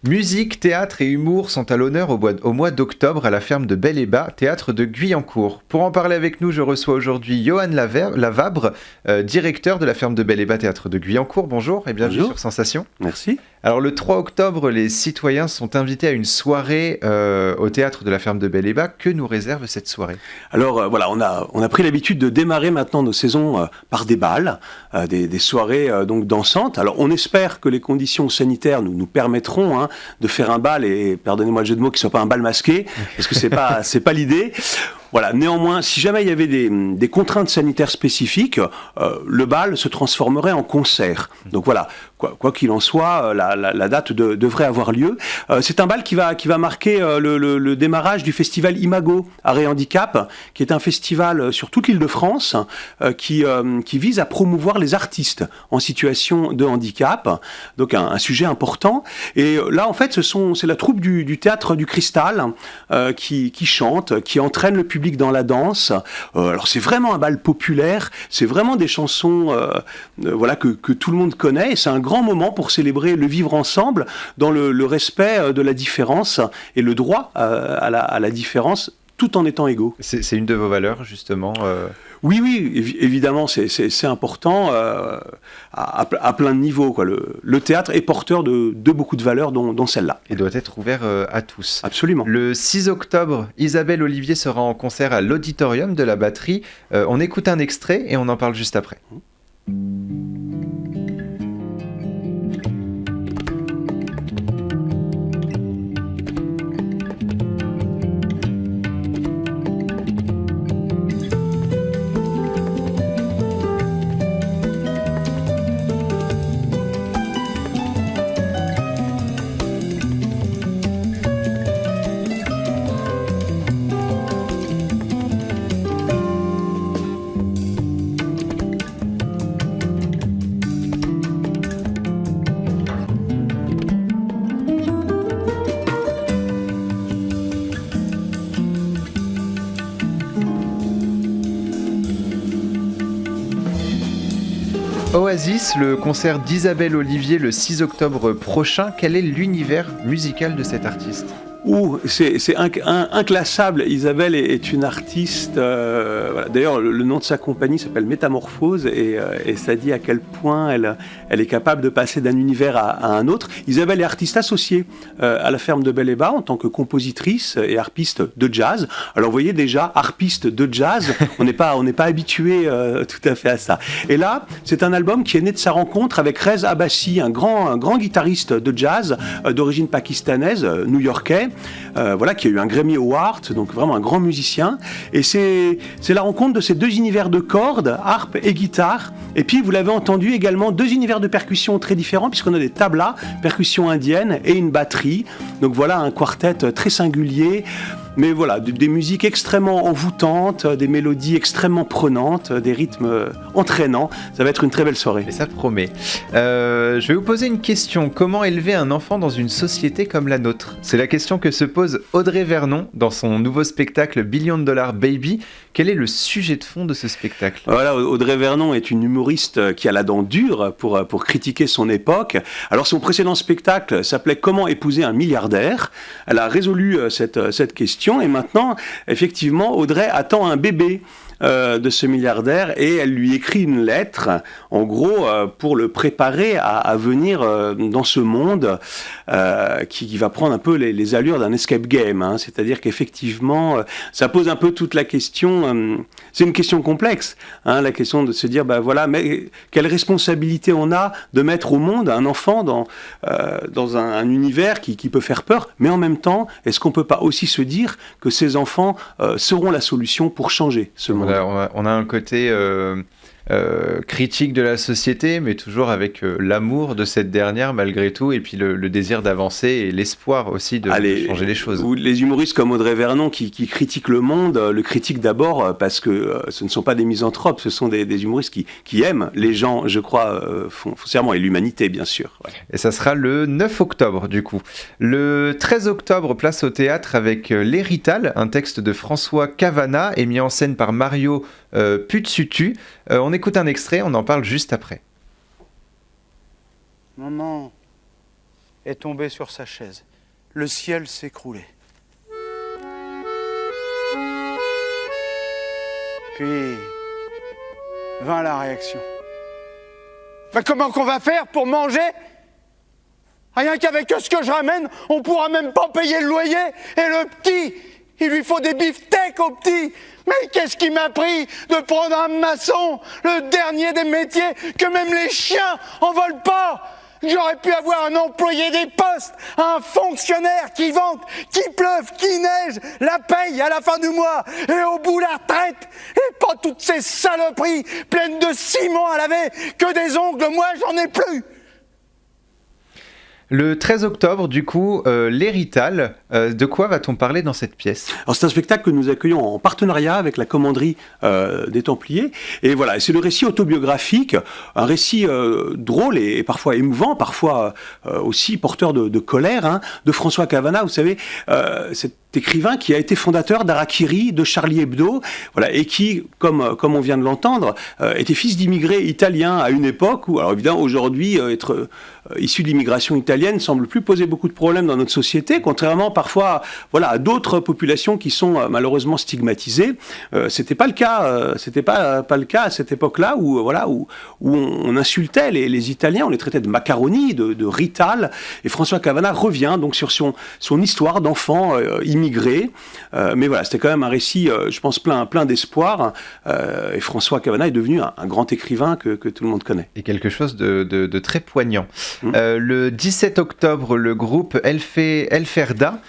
Musique, théâtre et humour sont à l'honneur au mois d'octobre à la ferme de Bel-et-Bas, théâtre de Guyancourt. Pour en parler avec nous, je reçois aujourd'hui Johan Lavabre, directeur de la ferme de Bel-et-Bas, théâtre de Guyancourt. Bonjour et bienvenue sur Sensation. Merci. Alors le 3 octobre, les citoyens sont invités à une soirée au théâtre de la ferme de Bel-et-Bas. Que nous réserve cette soirée ? Alors voilà, on a pris l'habitude de démarrer maintenant nos saisons par des bals, des soirées donc dansantes. Alors on espère que les conditions sanitaires nous permettront de faire un bal, et pardonnez-moi le jeu de mots, qui ne soit pas un bal masqué, parce que c'est pas l'idée. Voilà. Néanmoins, si jamais il y avait des contraintes sanitaires spécifiques, le bal se transformerait en concert. Donc voilà, quoi qu'il en soit, la date devrait avoir lieu. C'est un bal qui va marquer le démarrage du festival Imago Arrêt Handicap, qui est un festival sur toute l'Île-de-France qui vise à promouvoir les artistes en situation de handicap. Donc un sujet important. Et là, en fait, c'est la troupe du théâtre du Cristal qui chante, qui entraîne le public dans la danse. Alors c'est vraiment un bal populaire, c'est vraiment des chansons que tout le monde connaît, et c'est un grand moment pour célébrer le vivre ensemble dans le respect de la différence et le droit à la différence, tout en étant égaux. C'est une de vos valeurs, justement Oui, évidemment, c'est important à plein de niveaux, quoi. Le théâtre est porteur de beaucoup de valeurs, dont celle-là. Et doit être ouvert à tous. Absolument. Le 6 octobre, Isabelle Olivier sera en concert à l'Auditorium de la Batterie. On écoute un extrait et on en parle juste après. Oasis, le concert d'Isabelle Olivier le 6 octobre prochain. Quel est l'univers musical de cet artiste ? C'est inclassable. Isabelle est une artiste. Voilà. D'ailleurs, le nom de sa compagnie s'appelle Métamorphose, et ça dit à quel point elle est capable de passer d'un univers à un autre. Isabelle est artiste associée à la ferme de Bel-et-Bas en tant que compositrice et harpiste de jazz. Alors, vous voyez déjà, harpiste de jazz, on n'est pas habitué tout à fait à ça. Et là, c'est un album qui est né de sa rencontre avec Rez Abbasi, un grand guitariste de jazz d'origine pakistanaise, new-yorkais. Qui a eu un Grammy Award, donc vraiment un grand musicien. Et c'est la rencontre de ces deux univers de cordes, harpe et guitare. Et puis, vous l'avez entendu également, deux univers de percussion très différents, puisqu'on a des tablas, percussion indienne, et une batterie. Donc voilà, un quartet très singulier. Mais voilà, des musiques extrêmement envoûtantes, des mélodies extrêmement prenantes, des rythmes entraînants. Ça va être une très belle soirée. Et ça promet. Je vais vous poser une question. Comment élever un enfant dans une société comme la nôtre ? C'est la question que se pose Audrey Vernon dans son nouveau spectacle Billion Dollar Baby. Quel est le sujet de fond de ce spectacle ? Voilà, Audrey Vernon est une humoriste qui a la dent dure pour critiquer son époque. Alors son précédent spectacle s'appelait Comment épouser un milliardaire. Elle a résolu cette question, et maintenant, effectivement, Audrey attend un bébé de ce milliardaire, et elle lui écrit une lettre, en gros, pour le préparer à venir dans ce monde qui va prendre un peu les allures d'un escape game. C'est-à-dire qu'effectivement, ça pose un peu toute la question. C'est une question complexe, la question de se dire, mais quelle responsabilité on a de mettre au monde un enfant dans un univers qui peut faire peur, mais en même temps, est-ce qu'on peut pas aussi se dire que ces enfants seront la solution pour changer ce monde ? On a un côté critique de la société, mais toujours avec l'amour de cette dernière malgré tout, et puis le désir d'avancer et l'espoir aussi de changer les choses. Les humoristes comme Audrey Vernon qui critiquent le monde, le critiquent d'abord parce que ce ne sont pas des misanthropes, ce sont des humoristes qui aiment les gens, je crois, foncièrement, et l'humanité bien sûr. Ouais. Et ça sera le 9 octobre du coup. Le 13 octobre, place au théâtre avec L'Hérital, un texte de François Cavana et mis en scène par Mario Putsutu. On écoute un extrait, on en parle juste après. Maman, est tombé sur sa chaise. Le ciel s'écroulait. Puis vint la réaction. Mais comment qu'on va faire pour manger ? Rien qu'avec ce que je ramène, on pourra même pas payer le loyer. Et le petit, il lui faut des beefsteaks au petit. Mais qu'est-ce qui m'a pris de prendre un maçon, le dernier des métiers, que même les chiens en veulent pas ? J'aurais pu avoir un employé des postes, un fonctionnaire qui vente, qui pleuve, qui neige, la paye à la fin du mois, et au bout la retraite, et pas toutes ces saloperies pleines de ciment à laver, que des ongles, moi j'en ai plus. Le 13 octobre, du coup, l'Hérital, de quoi va-t-on parler dans cette pièce ? Alors c'est un spectacle que nous accueillons en partenariat avec la commanderie des Templiers. Et voilà, c'est le récit autobiographique, un récit drôle et parfois émouvant, parfois aussi porteur de colère, hein, de François Cavana. Vous savez, cet écrivain qui a été fondateur d'Harakiri, de Charlie Hebdo, voilà, et qui, comme on vient de l'entendre, était fils d'immigrés italiens à une époque où, alors évidemment, aujourd'hui, être issu de l'immigration italienne semble plus poser beaucoup de problèmes dans notre société, contrairement parfois, voilà, à d'autres populations qui sont malheureusement stigmatisées. C'était pas le cas, c'était pas le cas à cette époque-là où on insultait les Italiens, on les traitait de macaroni, de rital. Et François Cavana revient donc sur son histoire d'enfant immigré. Mais voilà, c'était quand même un récit, je pense, plein d'espoir. Et François Cavana est devenu un grand écrivain que tout le monde connaît. Et quelque chose de très poignant. Le 17 octobre, le groupe El Ferda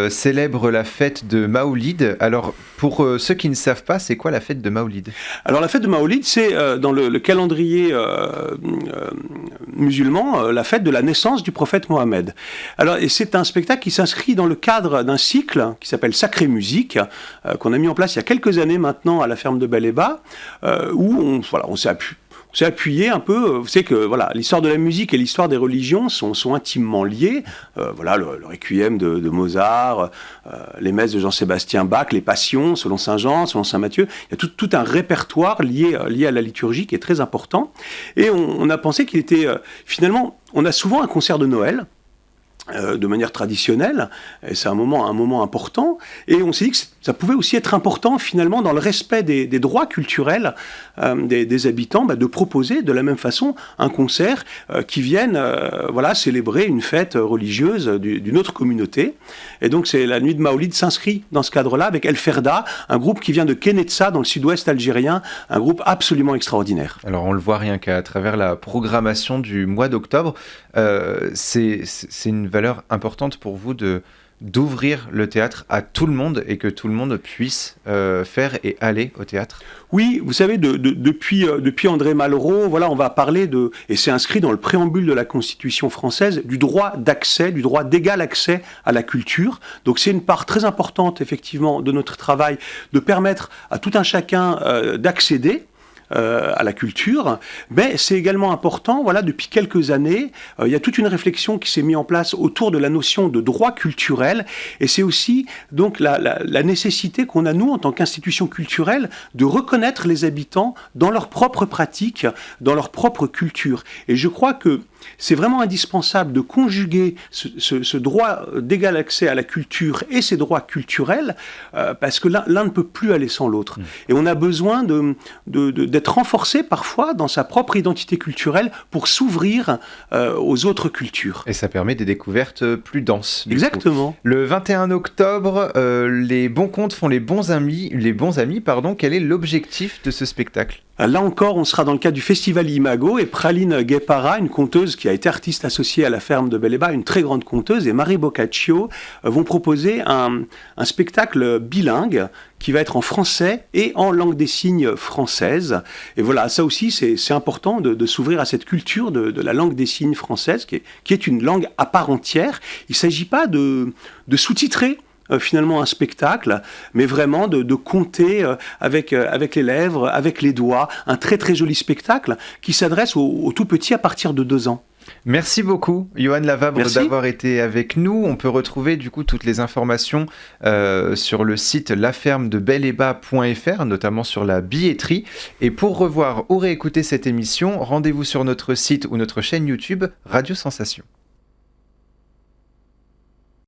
célèbre la fête de Maoulid. Alors, pour ceux qui ne savent pas, c'est quoi la fête de Maoulid ? Alors, la fête de Maoulid, c'est dans le calendrier musulman, la fête de la naissance du prophète Mohammed. Alors, et c'est un spectacle qui s'inscrit dans le cadre d'un cycle qui s'appelle Sacrée Musique, qu'on a mis en place il y a quelques années maintenant à la ferme de Bel-Ébat, où on s'est appuyé un peu. Vous savez que voilà, l'histoire de la musique et l'histoire des religions sont intimement liées. Voilà, le Requiem de Mozart, les messes de Jean-Sébastien Bach, les Passions selon Saint Jean, selon Saint Matthieu. Il y a tout un répertoire lié à la liturgie qui est très important. Et on a pensé qu'il était finalement, on a souvent un concert de Noël. De manière traditionnelle, et c'est un moment important, et on s'est dit que ça pouvait aussi être important finalement dans le respect des droits culturels des habitants, de proposer de la même façon un concert qui vienne célébrer une fête religieuse d'une autre communauté. Et donc c'est la nuit de Maoulid s'inscrit dans ce cadre-là avec El Ferda, un groupe qui vient de Kenetsa dans le sud-ouest algérien, un groupe absolument extraordinaire. Alors on le voit rien qu'à travers la programmation du mois d'octobre, c'est une valeur importante pour vous d'ouvrir le théâtre à tout le monde et que tout le monde puisse faire et aller au théâtre. Oui, vous savez, depuis André Malraux, voilà, on va parler et c'est inscrit dans le préambule de la Constitution française, du droit d'accès, du droit d'égal accès à la culture. Donc c'est une part très importante, effectivement, de notre travail, de permettre à tout un chacun d'accéder à la culture, mais c'est également important, voilà, depuis quelques années, il y a toute une réflexion qui s'est mise en place autour de la notion de droit culturel, et c'est aussi donc la nécessité qu'on a, nous, en tant qu'institution culturelle, de reconnaître les habitants dans leurs propres pratiques, dans leur propre culture. Et je crois que c'est vraiment indispensable de conjuguer ce droit d'égal accès à la culture et ces droits culturels, parce que l'un ne peut plus aller sans l'autre. Et on a besoin d'être renforcé parfois dans sa propre identité culturelle pour s'ouvrir aux autres cultures. Et ça permet des découvertes plus denses. Exactement. Le 21 octobre, les bons contes font les bons amis. Quel est l'objectif de ce spectacle ? Là encore, on sera dans le cadre du Festival Imago et Praline Guepara, une conteuse qui a été artiste associée à la ferme de Bel-Ébat, une très grande conteuse, et Marie Boccaccio vont proposer un spectacle bilingue qui va être en français et en langue des signes française. Et voilà, ça aussi, c'est important de s'ouvrir à cette culture de la langue des signes française, qui est une langue à part entière. Il ne s'agit pas de sous-titrer finalement un spectacle, mais vraiment de compter avec les lèvres, avec les doigts, un très très joli spectacle qui s'adresse aux tout petits à partir de 2 ans. Merci beaucoup, Yohan Lavabre, d'avoir été avec nous. On peut retrouver du coup toutes les informations sur le site lafermedebeleba.fr, notamment sur la billetterie. Et pour revoir ou réécouter cette émission, rendez-vous sur notre site ou notre chaîne YouTube Radio Sensation.